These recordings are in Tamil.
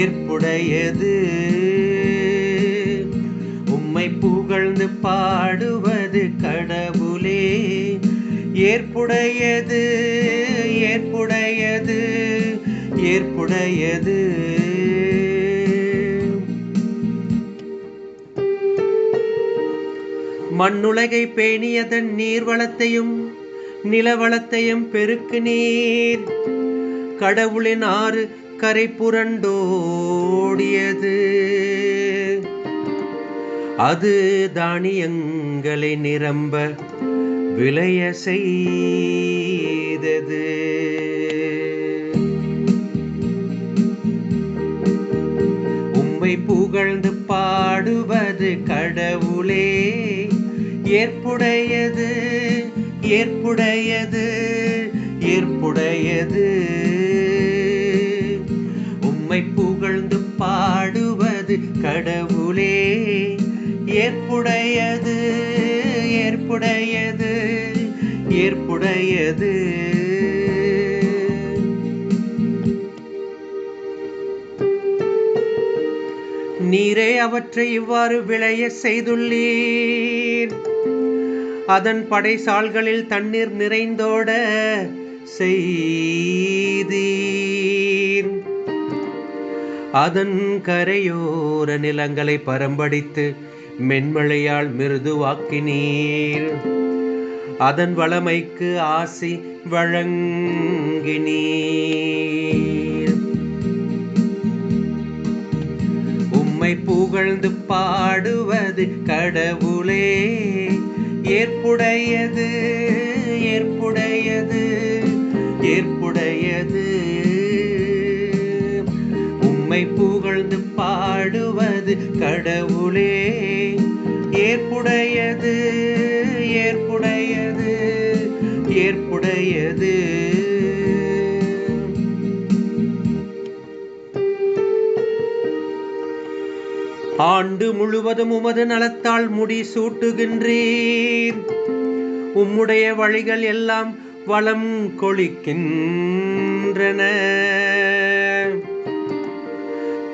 ஏற்புடையது. உம்மை புகழ்ந்து பாடுவது கடவுளே ஏற்புடையது, ஏற்புடையது, ஏற்புடையது. மண்ணுலகை பேணியதன் நீர்வளத்தையும் நிலவளத்தையும் பெருக்கு நீர். கடவுளின் ஆறு கரை புரண்டோடியது. அது தானியங்களை நிரம்ப விளைய செய்தது. உம்மை புகழ்ந்து பாடுவது கடவுளே ஏற்புடையது, ஏற்புடையது, ஏற்புடையது. உம்மை புகழ்ந்து பாடுவது கடவுளே ஏற்புடையது, ஏற்புடையது, ஏற்புடையது. நீரே அவற்றை இவ்வாறு விளைய செய்துள்ளீர். அதன் படைசால்களில் தண்ணீர் நிறைந்தோட செய்தீர். அதன் கரையோர நிலங்களை பரம்படித்து மென்மழையால் மிருதுவாக்கினீர். அதன் வளமைக்கு ஆசி வழங்கினீர். உம்மை புகழ்ந்து பாடுவது கடவுளே ஏற்புடையது, ஏற்புடையது, ஏற்புடையது. உம்மை புகழ்ந்து பாடுவது கடவுளே ஏற்புடையது, ஏற்புடையது, ஏற்புடையது. ஆண்டு முழுவதும் உமது நலத்தால் முடி சூட்டுகின்றீர். உம்முடைய வழிகள் எல்லாம் வளம் கொளிக்கின்றன.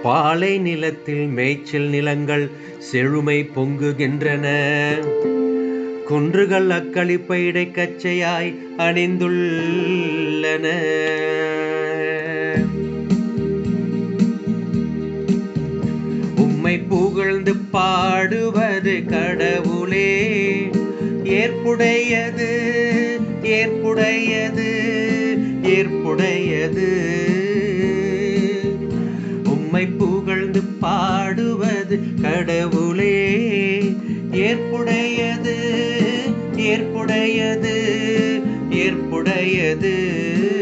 பாலை நிலத்தில் மேய்ச்சல் நிலங்கள் செழுமை பொங்குகின்றன. குன்றுகள் அக்களிப்பை இடைக்கச்சையாய் அணிந்துள்ளன. உம்மை புகழ்ந்து பாடுவது கடவுளே ஏற்புடையது, ஏற்புடையது, ஏற்புடையது. உம்மை புகழ்ந்து பாடுவது கடவுளே ஏற்புடையது, ஏற்புடையது, ஏற்புடையது.